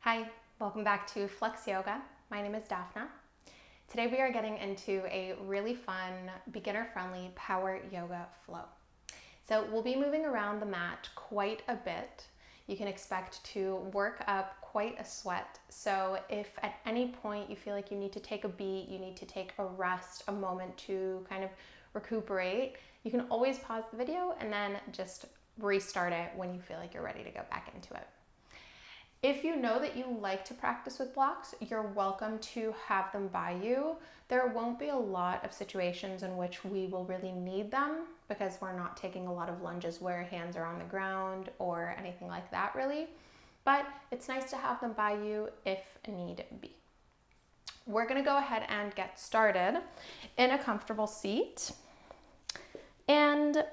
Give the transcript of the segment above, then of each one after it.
Hi, welcome back to Flex Yoga. My name is Daphna. Today we are getting into a really fun, beginner-friendly power yoga flow. So we'll be moving around the mat quite a bit. You can expect to work up quite a sweat. So if at any point you feel like you need to take a beat, you need to take a rest, a moment to kind of recuperate, you can always pause the video and then just restart it when you feel like you're ready to go back into it. If you know that you like to practice with blocks, you're welcome to have them by you. There won't be a lot of situations in which we will really need them because we're not taking a lot of lunges where hands are on the ground or anything like that really. But it's nice to have them by you if need be. We're going to go ahead and get started in a comfortable seat. And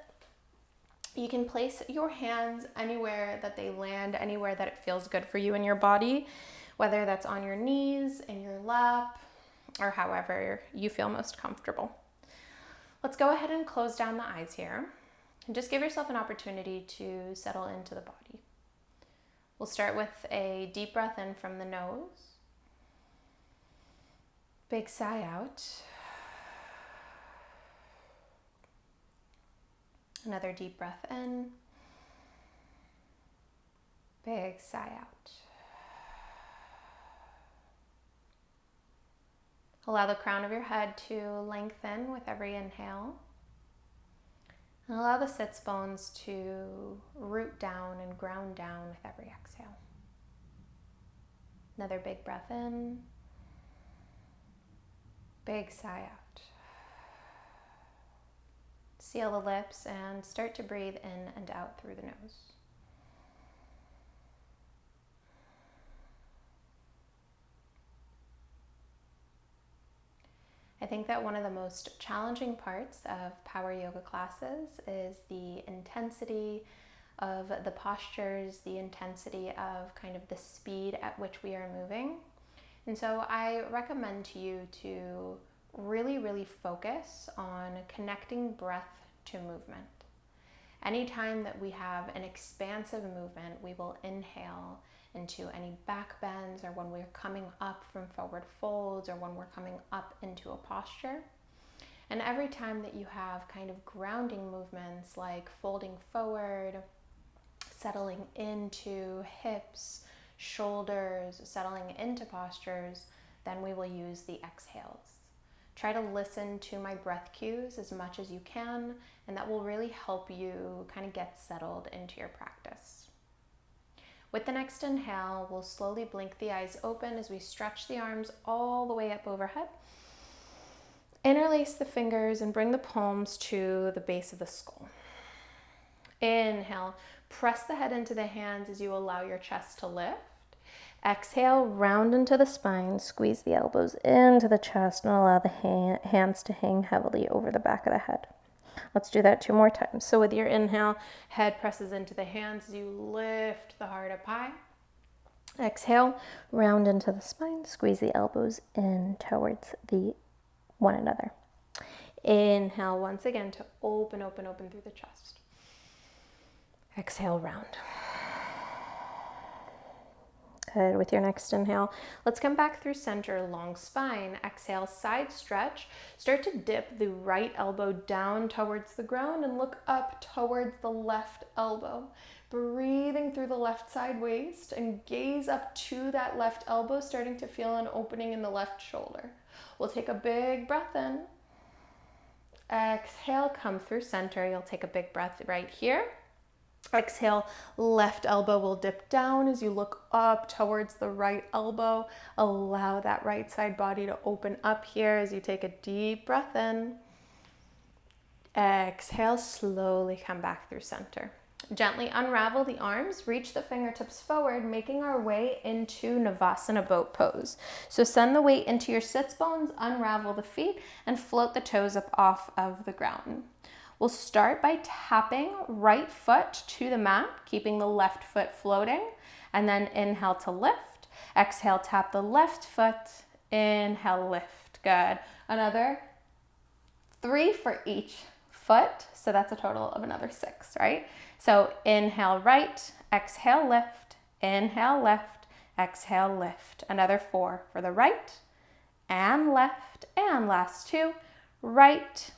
you can place your hands anywhere that they land, anywhere that it feels good for you in your body, whether that's on your knees, in your lap, or however you feel most comfortable. Let's go ahead and close down the eyes here and just give yourself an opportunity to settle into the body. We'll start with a deep breath in from the nose. Big sigh out. Another deep breath in. Big sigh out. Allow the crown of your head to lengthen with every inhale. And allow the sits bones to root down and ground down with every exhale. Another big breath in. Big sigh out. Seal the lips and start to breathe in and out through the nose. I think that one of the most challenging parts of power yoga classes is the intensity of the postures, the intensity of kind of the speed at which we are moving. And so I recommend to you to really focus on connecting breath to movement. Anytime that we have an expansive movement, we will inhale into any back bends or when we're coming up from forward folds or when we're coming up into a posture. And every time that you have kind of grounding movements like folding forward, settling into hips, shoulders, settling into postures, then we will use the exhales. Try to listen to my breath cues as much as you can, and that will really help you kind of get settled into your practice. With the next inhale, we'll slowly blink the eyes open as we stretch the arms all the way up overhead. Interlace the fingers and bring the palms to the base of the skull. Inhale, press the head into the hands as you allow your chest to lift. Exhale, round into the spine, squeeze the elbows into the chest and allow the hands to hang heavily over the back of the head. Let's do that 2 more times. So with your inhale, head presses into the hands as you lift the heart up high. Exhale, round into the spine, squeeze the elbows in towards one another. Inhale once again to open through the chest. Exhale, round. Good. With your next inhale, let's come back through center, long spine. Exhale, side stretch. Start to dip the right elbow down towards the ground and look up towards the left elbow. Breathing through the left side waist and gaze up to that left elbow, starting to feel an opening in the left shoulder. We'll take a big breath in. Exhale, come through center. You'll take a big breath right here. Exhale, left elbow will dip down as you look up towards the right elbow. Allow that right side body to open up here as you take a deep breath in. Exhale, slowly come back through center. Gently unravel the arms, reach the fingertips forward, making our way into Navasana boat pose. So send the weight into your sits bones, unravel the feet, and float the toes up off of the ground. We'll start by tapping right foot to the mat, keeping the left foot floating, and then inhale to lift. Exhale, tap the left foot, inhale, lift. Good. Another 3 for each foot, so that's a total of another 6, right? So inhale right, exhale lift, inhale lift, Exhale, lift. Another 4 for the right and left, and last 2, right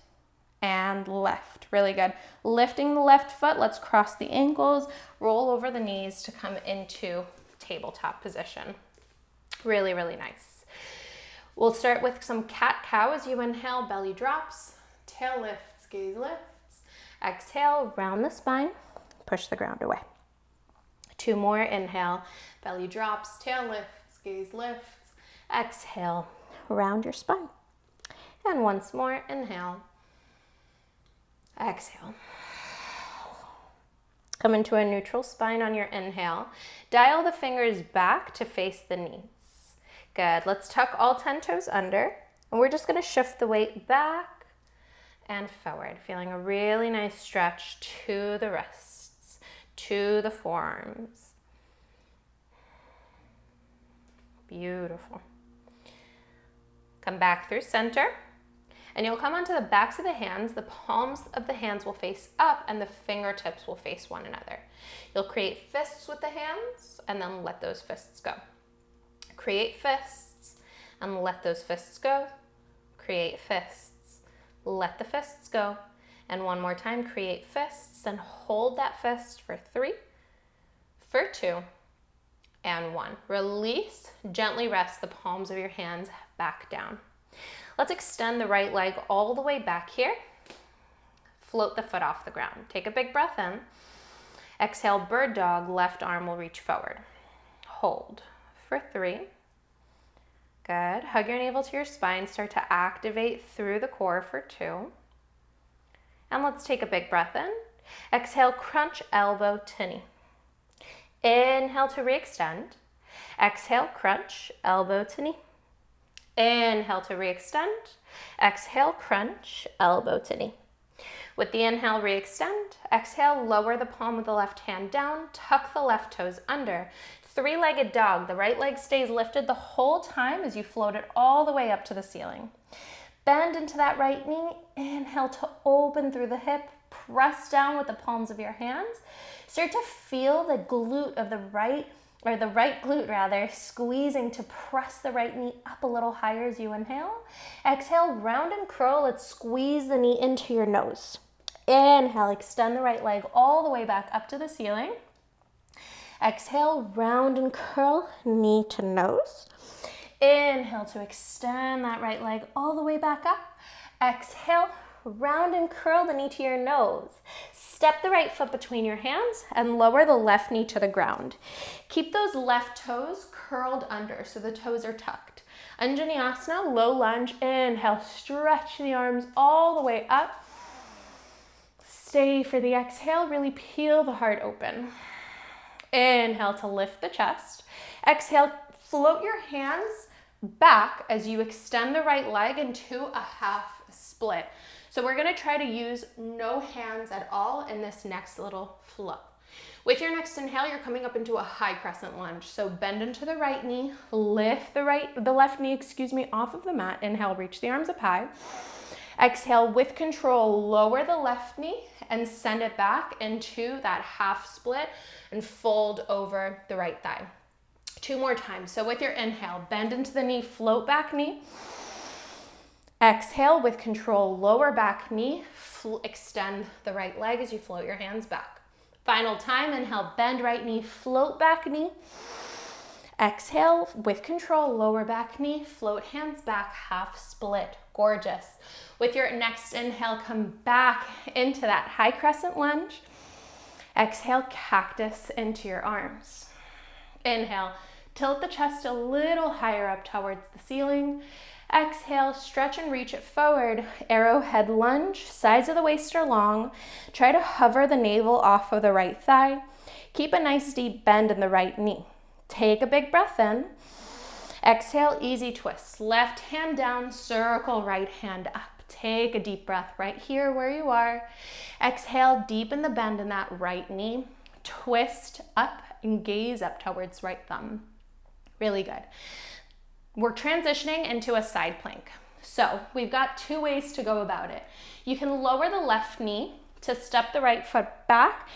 and left. Really good. Lifting the left foot, let's cross the ankles, roll over the knees to come into tabletop position. Really, really nice. We'll start with some cat-cow as you inhale, belly drops, tail lifts, gaze lifts. Exhale, round the spine, push the ground away. 2 more, inhale, belly drops, tail lifts, gaze lifts. Exhale, round your spine. And once more, inhale, exhale. Come into a neutral spine on your inhale. Dial the fingers back to face the knees. Good. Let's tuck all 10 toes under, and we're just going to shift the weight back and forward, feeling a really nice stretch to the wrists, to the forearms. Beautiful. Come back through center, and you'll come onto the backs of the hands. The palms of the hands will face up, and the fingertips will face one another. You'll create fists with the hands, and then let those fists go. Create fists, and let those fists go. Create fists, let the fists go. And one more time, create fists, and hold that fist for 3, for 2, and 1. Release, gently rest the palms of your hands back down. Let's extend the right leg all the way back here. Float the foot off the ground. Take a big breath in. Exhale, bird dog, left arm will reach forward. Hold for 3. Good. Hug your navel to your spine. Start to activate through the core for 2. And let's take a big breath in. Exhale, crunch elbow to knee. Inhale to re-extend. Exhale, crunch elbow to knee. Inhale to re-extend. Exhale, crunch elbow to knee. With the inhale, re-extend. Exhale, lower the palm of the left hand down. Tuck the left toes under. 3-legged dog. The right leg stays lifted the whole time as you float it all the way up to the ceiling. Bend into that right knee. Inhale to open through the hip. Press down with the palms of your hands. Start to feel the glute of the right glute rather, squeezing to press the right knee up a little higher as you inhale. Exhale, round and curl. Let's squeeze the knee into your nose. Inhale, extend the right leg all the way back up to the ceiling. Exhale, round and curl, knee to nose. Inhale to extend that right leg all the way back up. Exhale, round and curl the knee to your nose. Step the right foot between your hands and lower the left knee to the ground. Keep those left toes curled under so the toes are tucked. Anjaneyasana, low lunge. Inhale, stretch the arms all the way up. Stay for the exhale, really peel the heart open. Inhale to lift the chest. Exhale, float your hands back as you extend the right leg into a half split. So we're going to try to use no hands at all in this next little flow. With your next inhale, you're coming up into a high crescent lunge. So bend into the right knee, lift the left knee, off of the mat. Inhale, reach the arms up high. Exhale, with control, lower the left knee and send it back into that half split and fold over the right thigh. 2 more times. So with your inhale, bend into the knee, float back knee. Exhale, with control, lower back knee, extend the right leg as you float your hands back. Final time, inhale, bend right knee, float back knee. Exhale, with control, lower back knee, float hands back, half split. Gorgeous. With your next inhale, come back into that high crescent lunge. Exhale, cactus into your arms. Inhale, tilt the chest a little higher up towards the ceiling. Exhale, stretch and reach it forward. Arrowhead lunge, sides of the waist are long. Try to hover the navel off of the right thigh. Keep a nice deep bend in the right knee. Take a big breath in. Exhale, easy twist. Left hand down, circle right hand up. Take a deep breath right here where you are. Exhale, deepen the bend in that right knee. Twist up and gaze up towards right thumb. Really good. We're transitioning into a side plank. So we've got 2 ways to go about it. You can lower the left knee to step the right foot back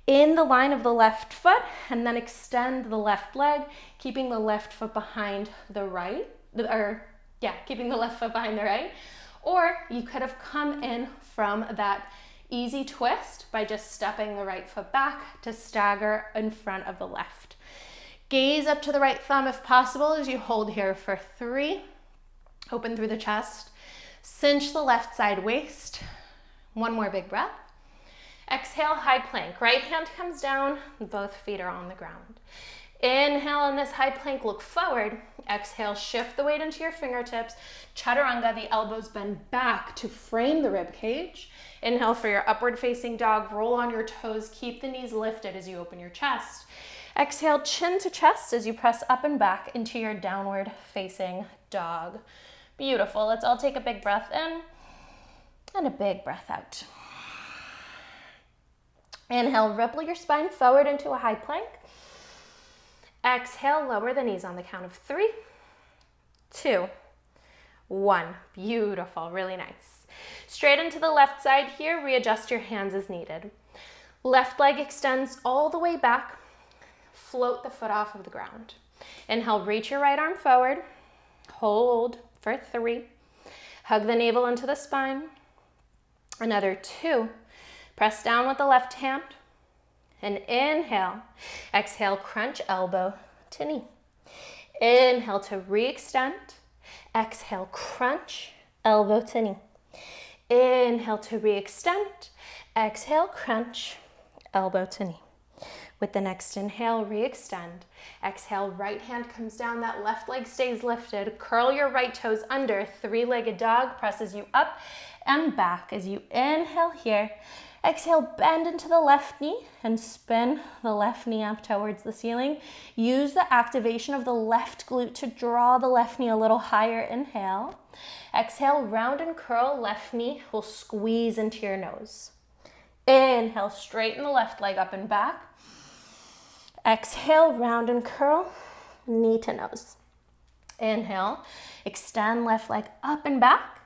in the line of the left foot, and then extend the left leg, keeping the left foot behind the right, keeping the left foot behind the right. Or you could have come in from that easy twist by just stepping the right foot back to stagger in front of the left. Gaze up to the right thumb if possible as you hold here for 3. Open through the chest. Cinch the left side waist. One more big breath. Exhale, high plank. Right hand comes down, both feet are on the ground. Inhale in this high plank, look forward. Exhale, shift the weight into your fingertips. Chaturanga, the elbows bend back to frame the rib cage. Inhale for your upward facing dog. Roll on your toes. Keep the knees lifted as you open your chest. Exhale, chin to chest as you press up and back into your downward facing dog. Beautiful. Let's all take a big breath in and a big breath out. Inhale, ripple your spine forward into a high plank. Exhale, lower the knees on the count of 3, 2, 1. Beautiful, really nice. Straight into the left side here, readjust your hands as needed. Left leg extends all the way back. Float the foot off of the ground. Inhale, reach your right arm forward. Hold for 3. Hug the navel into the spine. Another 2. Press down with the left hand. And inhale. Exhale, crunch elbow to knee. Inhale to re-extend. Exhale, crunch elbow to knee. Inhale to re-extend. Exhale, crunch elbow to knee. With the next inhale, re-extend. Exhale, right hand comes down, that left leg stays lifted. Curl your right toes under, 3-legged dog presses you up and back. As you inhale here, exhale, bend into the left knee and spin the left knee up towards the ceiling. Use the activation of the left glute to draw the left knee a little higher. Inhale. Exhale, round and curl, left knee will squeeze into your nose. Inhale, straighten the left leg up and back. Exhale, round and curl, knee to nose. Inhale, extend left leg up and back.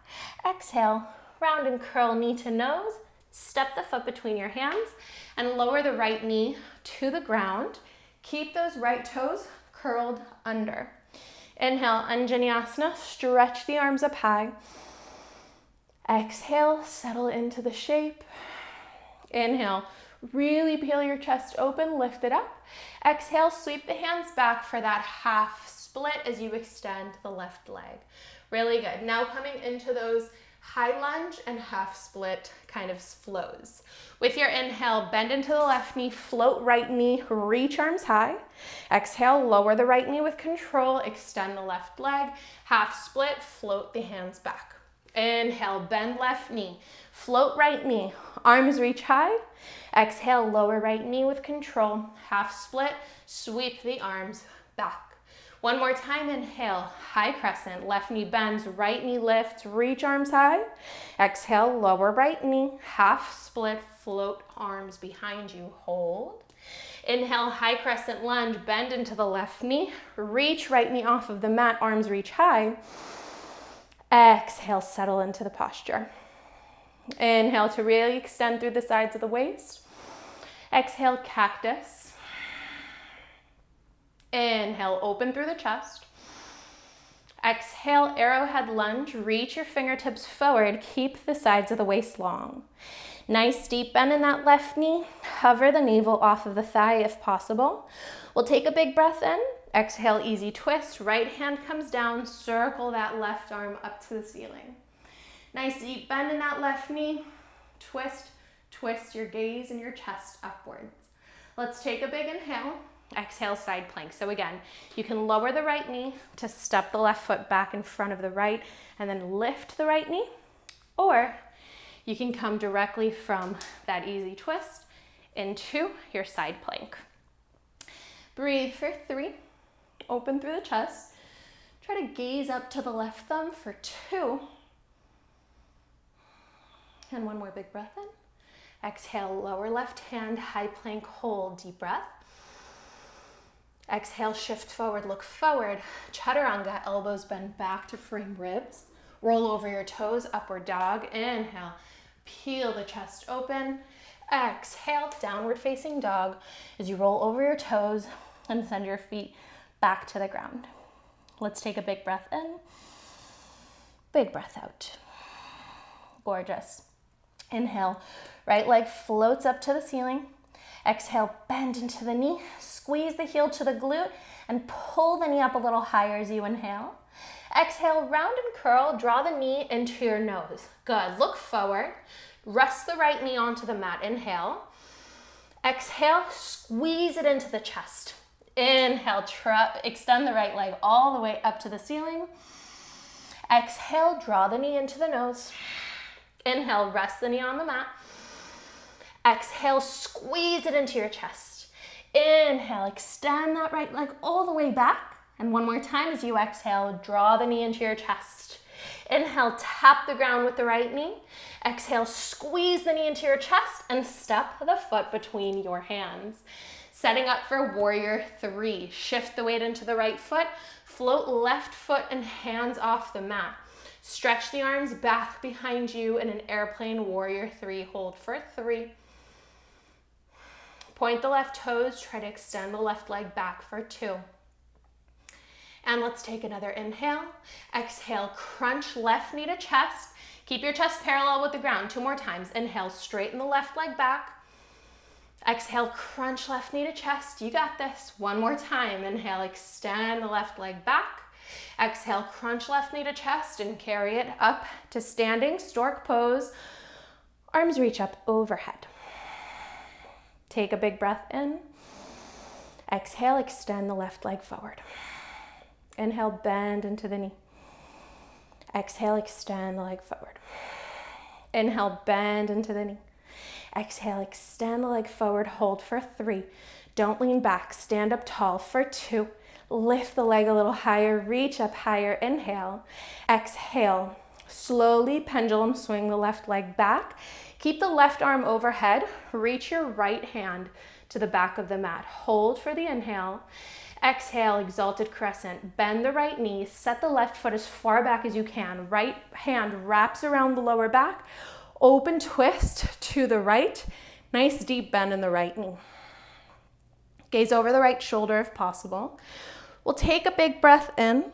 Exhale, round and curl, knee to nose. Step the foot between your hands and lower the right knee to the ground. Keep those right toes curled under. Inhale, Anjaneyasana, stretch the arms up high. Exhale, settle into the shape. Inhale, really peel your chest open, lift it up. Exhale, sweep the hands back for that half split as you extend the left leg. Really good. Now coming into those high lunge and half split kind of flows. With your inhale, bend into the left knee, float right knee, reach arms high. Exhale, lower the right knee with control, extend the left leg, half split, float the hands back. Inhale, bend left knee, float right knee, arms reach high. Exhale, lower right knee with control, half split, sweep the arms back. One more time, inhale, high crescent, left knee bends, right knee lifts, reach arms high. Exhale, lower right knee, half split, float arms behind you, hold. Inhale, high crescent lunge, bend into the left knee, reach right knee off of the mat, arms reach high. Exhale, settle into the posture. Inhale to really extend through the sides of the waist. Exhale, cactus. Inhale, open through the chest. Exhale, arrowhead lunge. Reach your fingertips forward. Keep the sides of the waist long. Nice deep bend in that left knee. Hover the navel off of the thigh if possible. We'll take a big breath in. Exhale, easy twist. Right hand comes down. Circle that left arm up to the ceiling. Nice deep bend in that left knee. Twist, twist your gaze and your chest upwards. Let's take a big inhale. Exhale, side plank. So again, you can lower the right knee to step the left foot back in front of the right and then lift the right knee. Or you can come directly from that easy twist into your side plank. Breathe for 3. Open through the chest. Try to gaze up to the left thumb for 2. And one more big breath in. Exhale, lower left hand, high plank, hold, deep breath. Exhale, shift forward, look forward. Chaturanga, elbows bend back to frame ribs. Roll over your toes, upward dog. Inhale, peel the chest open. Exhale, downward facing dog as you roll over your toes and send your feet back to the ground. Let's take a big breath in, big breath out. Gorgeous. Inhale, right leg floats up to the ceiling. Exhale, bend into the knee, squeeze the heel to the glute, and pull the knee up a little higher as you inhale. Exhale, round and curl, draw the knee into your nose. Good, look forward. Rest the right knee onto the mat, inhale. Exhale, squeeze it into the chest. Inhale, extend the right leg all the way up to the ceiling. Exhale, draw the knee into the nose. Inhale, rest the knee on the mat. Exhale, squeeze it into your chest. Inhale, extend that right leg all the way back. And one more time as you exhale, draw the knee into your chest. Inhale, tap the ground with the right knee. Exhale, squeeze the knee into your chest and step the foot between your hands. Setting up for warrior three. Shift the weight into the right foot. Float left foot and hands off the mat. Stretch the arms back behind you in an airplane warrior three. Hold for three. Point the left toes. Try to extend the left leg back for two. And let's take another inhale. Exhale, crunch left knee to chest. Keep your chest parallel with the ground. Two more times. Inhale, straighten the left leg back. Exhale, crunch left knee to chest. You got this. One more time. Inhale, extend the left leg back. Exhale, crunch left knee to chest and carry it up to standing stork pose. Arms reach up overhead. Take a big breath in. Exhale, extend the left leg forward. Inhale, bend into the knee. Exhale, extend the leg forward. Inhale, bend into the knee. Exhale, extend the leg forward, hold for three. Don't lean back, stand up tall for two. Lift the leg a little higher, reach up higher, inhale. Exhale, slowly pendulum swing the left leg back. Keep the left arm overhead, reach your right hand to the back of the mat. Hold for the inhale. Exhale, exalted crescent. Bend the right knee, set the left foot as far back as you can. Right hand wraps around the lower back. Open twist to the right. Nice deep bend in the right knee. Gaze over the right shoulder if possible. We'll take a big breath in.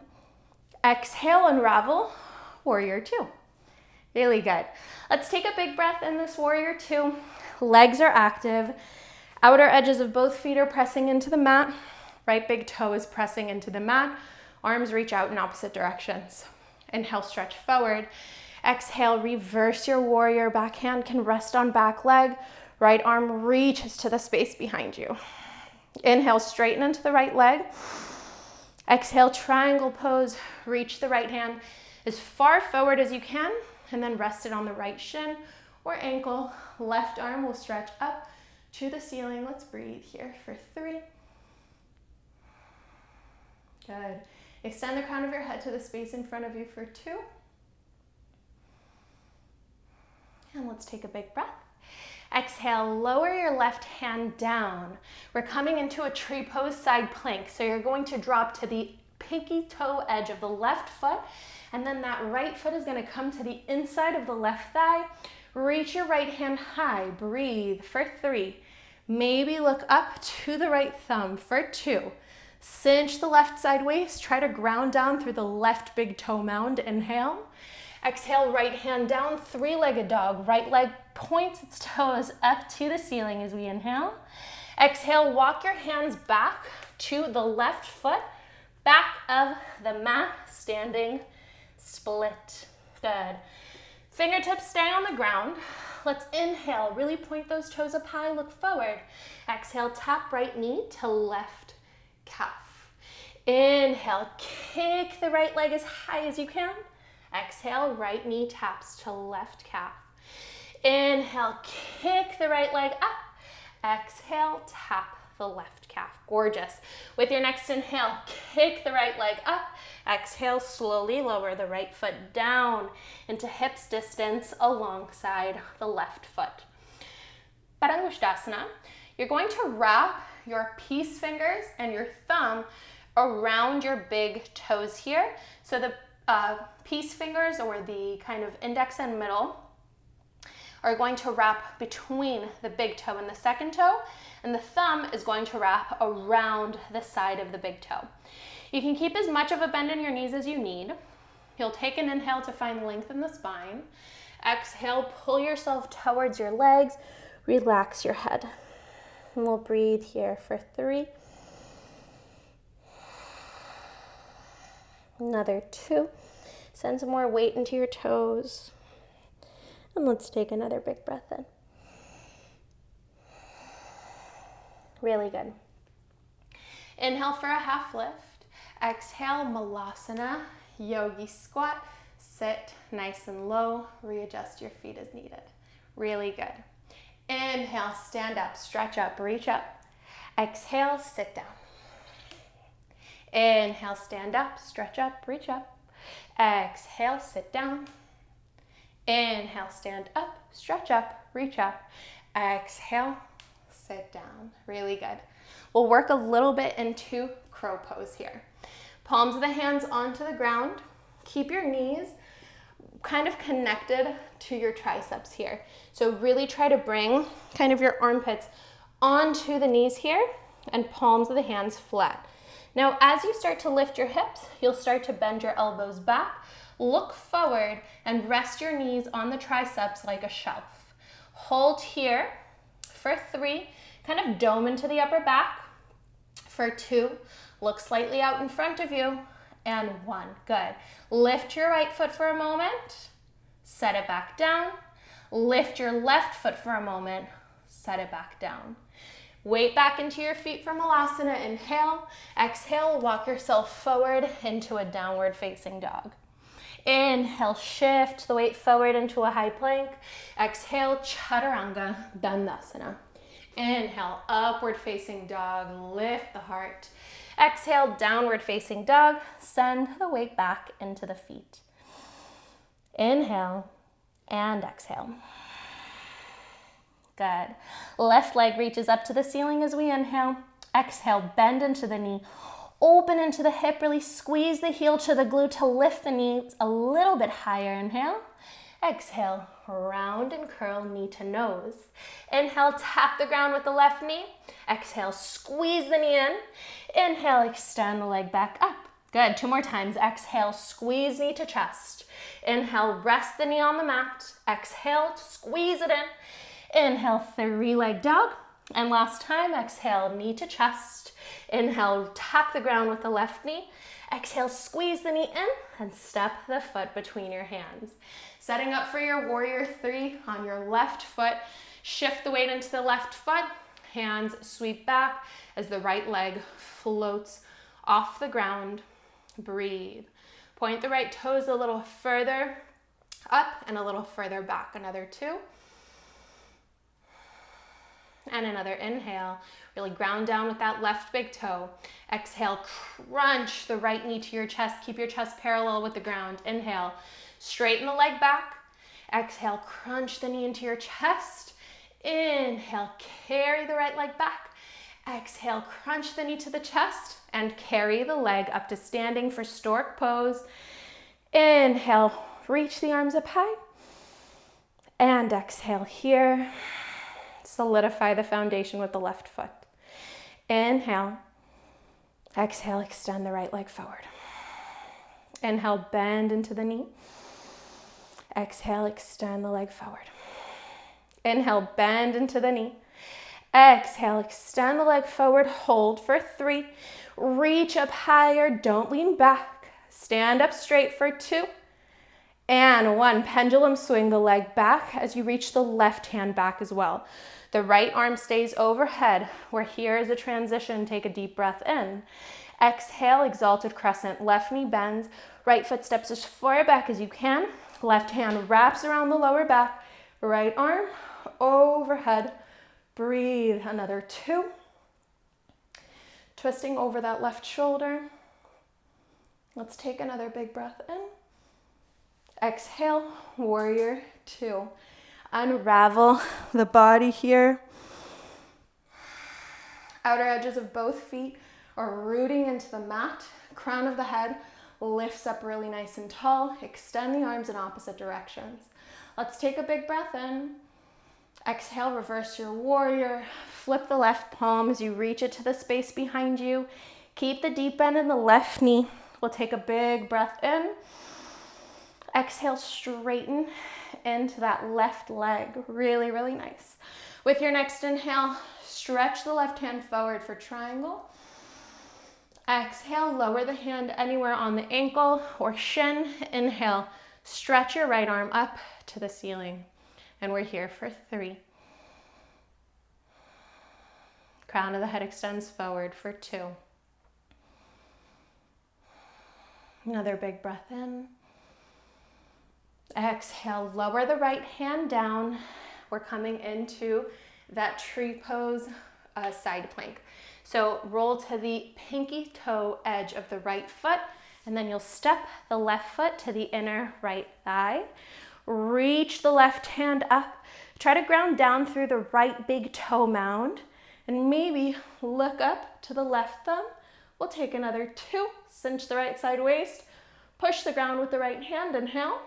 Exhale, unravel, warrior two. Really good. Let's take a big breath in this warrior two. Legs are active. Outer edges of both feet are pressing into the mat. Right big toe is pressing into the mat. Arms reach out in opposite directions. Inhale, stretch forward. Exhale, reverse your warrior. Back hand can rest on back leg. Right arm reaches to the space behind you. Inhale, straighten into the right leg. Exhale, triangle pose. Reach the right hand as far forward as you can and then rest it on the right shin or ankle. Left arm will stretch up to the ceiling. Let's breathe here for three. Good. Extend the crown of your head to the space in front of you for two. And let's take a big breath. Exhale, lower your left hand down. We're coming into a tree pose side plank. So you're going to drop to the pinky toe edge of the left foot, and then that right foot is going to come to the inside of the left thigh. Reach your right hand high. Breathe for three. Maybe look up to the right thumb for two. Cinch the left side waist. Try to ground down through the left big toe mound. Inhale. Exhale, right hand down, three-legged dog. Right leg points its toes up to the ceiling as we inhale. Exhale, walk your hands back to the left foot, back of the mat, standing split. Good. Fingertips stay on the ground. Let's inhale, really point those toes up high, look forward. Exhale, tap right knee to left calf. Inhale, kick the right leg as high as you can. Exhale, right knee taps to left calf. Inhale, kick the right leg up. Exhale, tap the left calf. Gorgeous. With your next inhale, kick the right leg up. Exhale, slowly lower the right foot down into hips distance alongside the left foot. Padangusthasana. You're going to wrap your peace fingers and your thumb around your big toes here. So the peace fingers, or the kind of index and middle, are going to wrap between the big toe and the second toe, and the thumb is going to wrap around the side of the big toe. You can keep as much of a bend in your knees as you need. You'll take an inhale to find length in the spine. Exhale, pull yourself towards your legs, relax your head. And we'll breathe here for 3. Another 2. Send some more weight into your toes. And let's take another big breath in. Really good. Inhale for a half lift. Exhale, malasana, yogi squat. Sit nice and low. Readjust your feet as needed. Really good. Inhale, stand up, stretch up, reach up. Exhale, sit down. Inhale, stand up, stretch up, reach up. Exhale, sit down. Inhale, stand up, stretch up, reach up. Exhale, sit down. Really good. We'll work a little bit into crow pose here. Palms of the hands onto the ground. Keep your knees kind of connected to your triceps here. So really try to bring kind of your armpits onto the knees here and palms of the hands flat. Now, as you start to lift your hips, you'll start to bend your elbows back, look forward, and rest your knees on the triceps like a shelf. Hold here for 3, kind of dome into the upper back. For 2, look slightly out in front of you. And 1, good. Lift your right foot for a moment, set it back down. Lift your left foot for a moment, set it back down. Weight back into your feet for malasana, inhale. Exhale, walk yourself forward into a downward facing dog. Inhale, shift the weight forward into a high plank. Exhale, chaturanga dandasana. Inhale, upward facing dog, lift the heart. Exhale, downward facing dog, send the weight back into the feet. Inhale and exhale. Good. Left leg reaches up to the ceiling as we inhale. Exhale, bend into the knee, open into the hip, really squeeze the heel to the glute to lift the knees a little bit higher. Inhale. Exhale, round and curl knee to nose. Inhale, tap the ground with the left knee. Exhale, squeeze the knee in. Inhale, extend the leg back up. Good, 2 more times. Exhale, squeeze knee to chest. Inhale, rest the knee on the mat. Exhale, squeeze it in. Inhale, 3-leg dog. And last time, exhale, knee to chest. Inhale, tap the ground with the left knee. Exhale, squeeze the knee in and step the foot between your hands. Setting up for your warrior 3 on your left foot. Shift the weight into the left foot. Hands sweep back as the right leg floats off the ground. Breathe. Point the right toes a little further up and a little further back. Another 2. And another inhale. Really ground down with that left big toe. Exhale, crunch the right knee to your chest. Keep your chest parallel with the ground. Inhale, straighten the leg back. Exhale, crunch the knee into your chest. Inhale, carry the right leg back. Exhale, crunch the knee to the chest and carry the leg up to standing for stork pose. Inhale, reach the arms up high. And exhale here. Solidify the foundation with the left foot. Inhale. Exhale, extend the right leg forward. Inhale, bend into the knee. Exhale, extend the leg forward. Inhale, bend into the knee. Exhale, extend the leg forward. Hold for 3. Reach up higher. Don't lean back. Stand up straight for 2. And 1. Pendulum swing the leg back as you reach the left hand back as well. The right arm stays overhead. We're here as a transition. Take a deep breath in. Exhale, exalted crescent. Left knee bends. Right foot steps as far back as you can. Left hand wraps around the lower back. Right arm overhead. Breathe. Another 2. Twisting over that left shoulder. Let's take another big breath in. Exhale, warrior 2. Unravel the body here. Outer edges of both feet are rooting into the mat. Crown of the head lifts up really nice and tall. Extend the arms in opposite directions. Let's take a big breath in. Exhale, reverse your warrior. Flip the left palm as you reach it to the space behind you. Keep the deep bend in the left knee. We'll take a big breath in. Exhale, straighten into that left leg. Really, really nice. With your next inhale, stretch the left hand forward for triangle. Exhale, lower the hand anywhere on the ankle or shin. Inhale, stretch your right arm up to the ceiling. And we're here for 3. Crown of the head extends forward for 2. Another big breath in. Exhale, lower the right hand down. We're coming into that tree pose, side plank. So roll to the pinky toe edge of the right foot, and then you'll step the left foot to the inner right thigh. Reach the left hand up. Try to ground down through the right big toe mound, and maybe look up to the left thumb. We'll take another 2. Cinch the right side waist. Push the ground with the right hand. Inhale.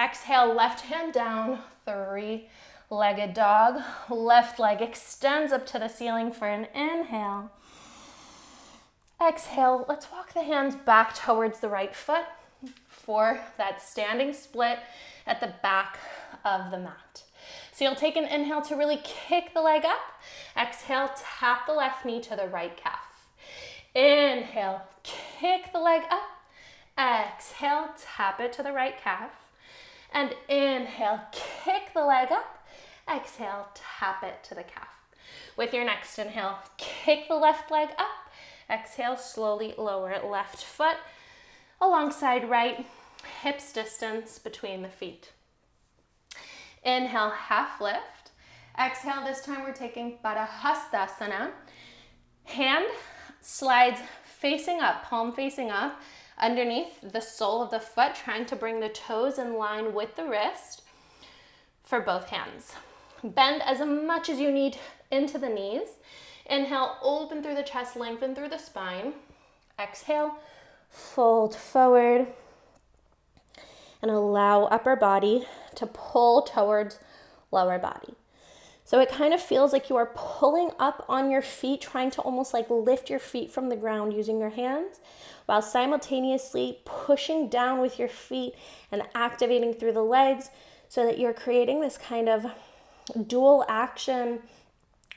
Exhale, left hand down. 3-legged dog. Left leg extends up to the ceiling for an inhale. Exhale, let's walk the hands back towards the right foot for that standing split at the back of the mat. So you'll take an inhale to really kick the leg up. Exhale, tap the left knee to the right calf. Inhale, kick the leg up. Exhale, tap it to the right calf. And inhale, kick the leg up. Exhale, tap it to the calf. With your next inhale, kick the left leg up. Exhale, slowly lower left foot alongside right, hips distance between the feet. Inhale, half lift. Exhale, this time we're taking Padahastasana. Hand slides facing up, palm facing up, underneath the sole of the foot, trying to bring the toes in line with the wrist for both hands. Bend as much as you need into the knees. Inhale, open through the chest, lengthen through the spine. Exhale, fold forward and allow upper body to pull towards lower body. So it kind of feels like you are pulling up on your feet, trying to almost like lift your feet from the ground using your hands, while simultaneously pushing down with your feet and activating through the legs so that you're creating this kind of dual action,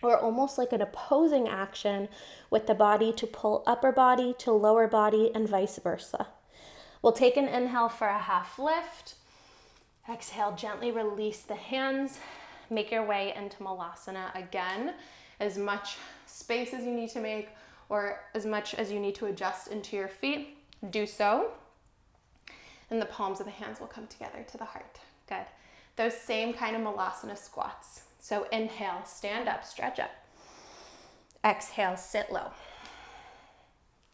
or almost like an opposing action with the body to pull upper body to lower body and vice versa. We'll take an inhale for a half lift. Exhale, gently release the hands. Make your way into Malasana again. As much space as you need to make, or as much as you need to adjust into your feet, do so. And the palms of the hands will come together to the heart. Good. Those same kind of Malasana squats. So inhale, stand up, stretch up. Exhale, sit low.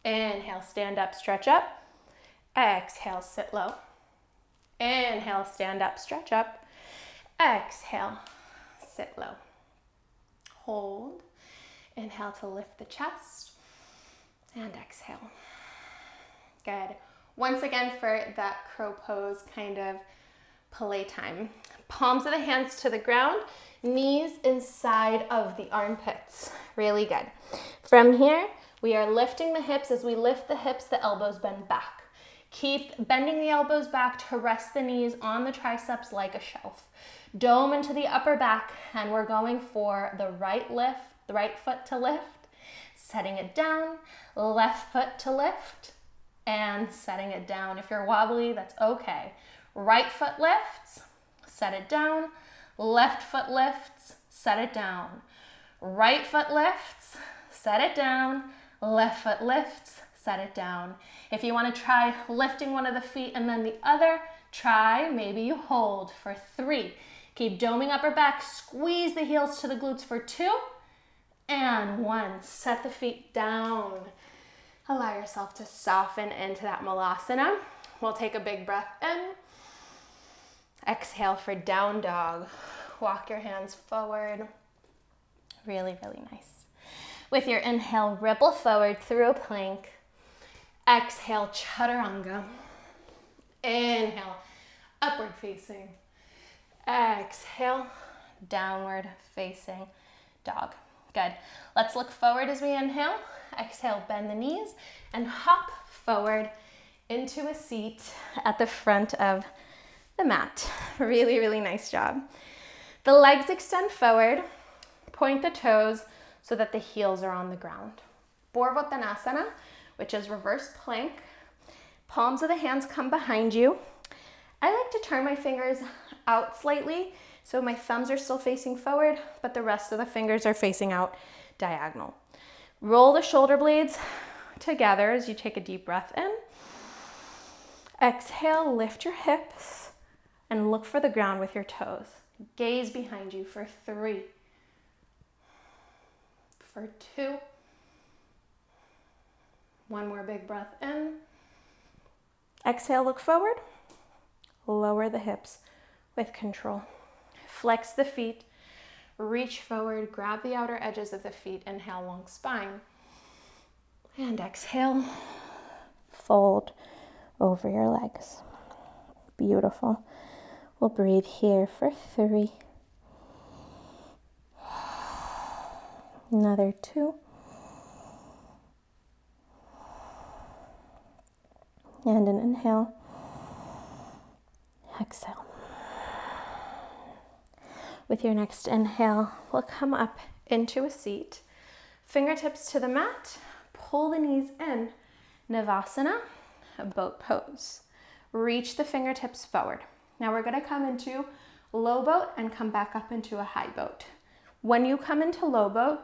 Inhale, stand up, stretch up. Exhale, sit low. Inhale, stand up, stretch up. Exhale, sit low. Hold. Inhale to lift the chest. And exhale. Good. Once again for that crow pose kind of playtime. Palms of the hands to the ground. Knees inside of the armpits. Really good. From here, we are lifting the hips. As we lift the hips, the elbows bend back. Keep bending the elbows back to rest the knees on the triceps like a shelf. Dome into the upper back, and we're going for the right lift, the right foot to lift, setting it down, left foot to lift, and setting it down. If you're wobbly, that's okay. Right foot lifts, set it down. Left foot lifts, set it down. Right foot lifts, set it down. Left foot lifts, set it down. If you want to try lifting one of the feet and then the other, try, maybe you hold for 3. Keep doming upper back, squeeze the heels to the glutes for 2, and 1. Set the feet down. Allow yourself to soften into that Malasana. We'll take a big breath in. Exhale for down dog. Walk your hands forward. Really, really nice. With your inhale, ripple forward through a plank. Exhale, chaturanga. Inhale, upward facing. Exhale, downward facing dog. Good. Let's look forward as we inhale. Exhale, bend the knees and hop forward into a seat at the front of the mat. Really, really nice job. The legs extend forward, point the toes so that the heels are on the ground. Bordvottanasana, which is reverse plank. Palms of the hands come behind you. I like to turn my fingers out slightly so my thumbs are still facing forward, but the rest of the fingers are facing out diagonal. Roll the shoulder blades together as you take a deep breath in. Exhale, lift your hips and look for the ground with your toes. Gaze behind you for 3, for 2. One more big breath in. Exhale, look forward. Lower the hips with control. Flex the feet. Reach forward. Grab the outer edges of the feet. Inhale, long spine. And exhale, fold over your legs. Beautiful. We'll breathe here for 3. Another 2. And an inhale. Exhale. With your next inhale, we'll come up into a seat. Fingertips to the mat. Pull the knees in. Navasana, a boat pose. Reach the fingertips forward. Now we're going to come into low boat and come back up into a high boat. When you come into low boat,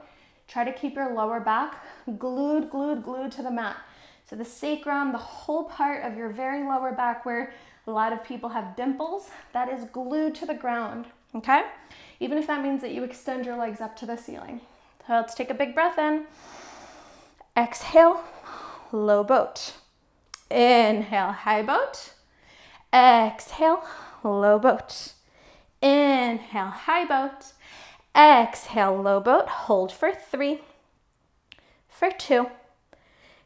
try to keep your lower back glued to the mat. So the sacrum, the whole part of your very lower back where a lot of people have dimples, that is glued to the ground, okay? Even if that means that you extend your legs up to the ceiling. So let's take a big breath in. Exhale, low boat. Inhale, high boat. Exhale, low boat. Inhale, high boat. Exhale, low boat. Hold for 3, for 2,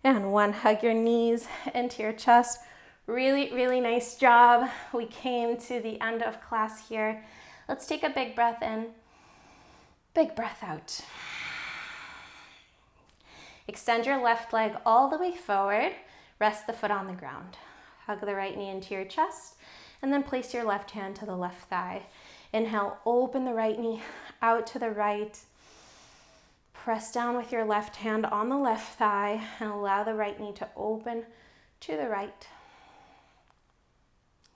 and 1. Hug your knees into your chest. Really, really nice job. We came to the end of class here. Let's take a big breath in, big breath out. Extend your left leg all the way forward. Rest the foot on the ground. Hug the right knee into your chest, and then place your left hand to the left thigh. Inhale, open the right knee out to the right. Press down with your left hand on the left thigh and allow the right knee to open to the right.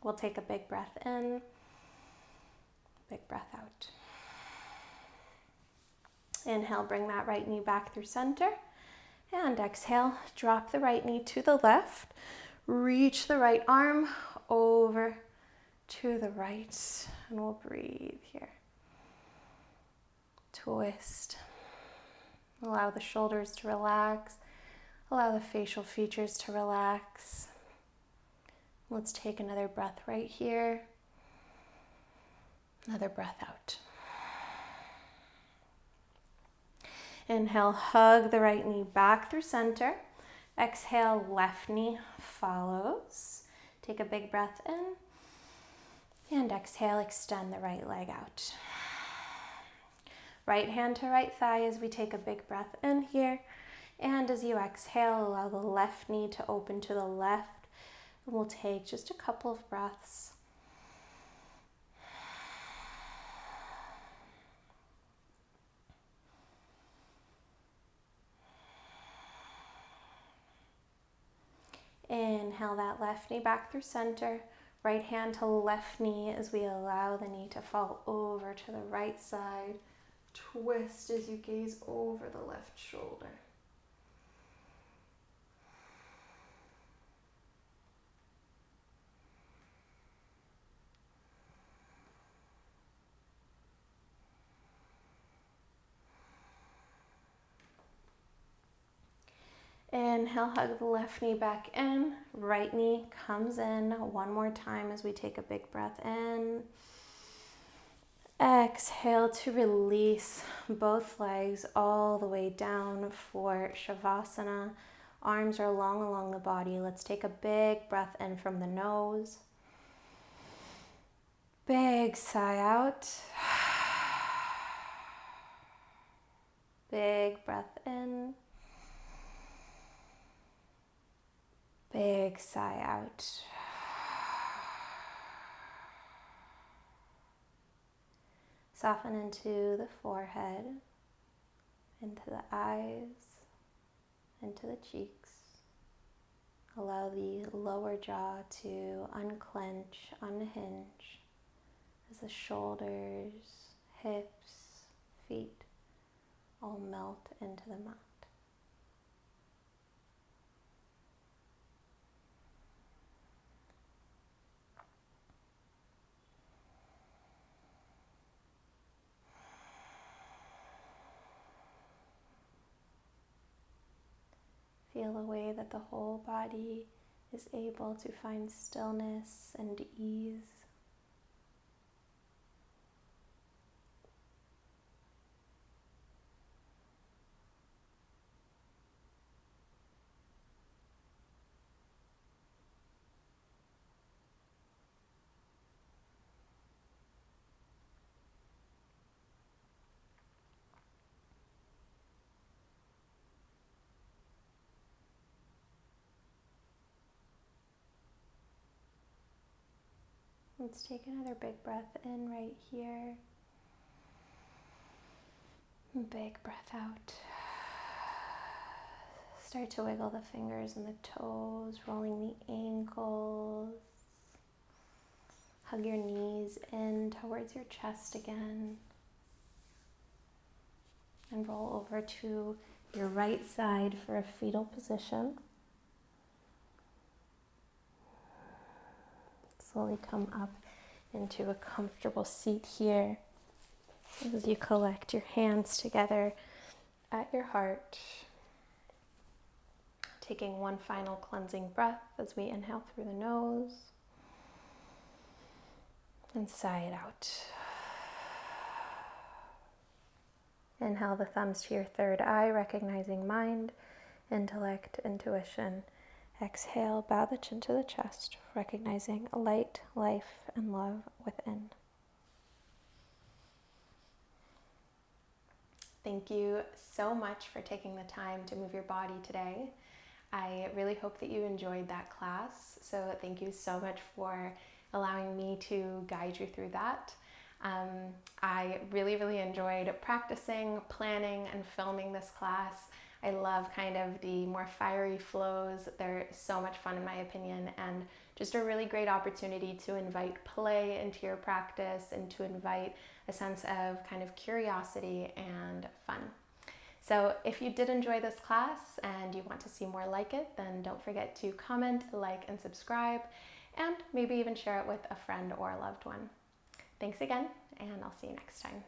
We'll take a big breath in, big breath out. Inhale, bring that right knee back through center. And exhale, drop the right knee to the left. Reach the right arm over to the right. And we'll breathe here. Twist. Allow the shoulders to relax. Allow the facial features to relax. Let's take another breath right here. Another breath out. Inhale, hug the right knee back through center. Exhale, left knee follows. Take a big breath in. And exhale, extend the right leg out. Right hand to right thigh as we take a big breath in here. And as you exhale, allow the left knee to open to the left. And we'll take just a couple of breaths. Inhale that left knee back through center. Right hand to left knee as we allow the knee to fall over to the right side. Twist as you gaze over the left shoulder. Inhale, hug the left knee back in. Right knee comes in one more time as we take a big breath in. Exhale to release both legs all the way down for shavasana. Arms are long along the body. Let's take a big breath in from the nose. Big sigh out. Big breath in. Big sigh out. Soften into the forehead, into the eyes, into the cheeks. Allow the lower jaw to unclench, unhinge as the shoulders, hips, feet all melt into the mat. Feel a way that the whole body is able to find stillness and ease. Let's take another big breath in right here. Big breath out. Start to wiggle the fingers and the toes, rolling the ankles. Hug your knees in towards your chest again. And roll over to your right side for a fetal position. Slowly come up into a comfortable seat here as you collect your hands together at your heart. Taking one final cleansing breath as we inhale through the nose and sigh it out. Inhale the thumbs to your third eye, recognizing mind, intellect, intuition. Exhale, bow the chin to the chest, recognizing light, life, and love within. Thank you so much for taking the time to move your body today. I really hope that you enjoyed that class. So thank you so much for allowing me to guide you through that. I really enjoyed practicing, planning, and filming this class. I love kind of the more fiery flows. They're so much fun in my opinion, and just a really great opportunity to invite play into your practice and to invite a sense of kind of curiosity and fun. So if you did enjoy this class and you want to see more like it, then don't forget to comment, like, and subscribe, and maybe even share it with a friend or a loved one. Thanks again, and I'll see you next time.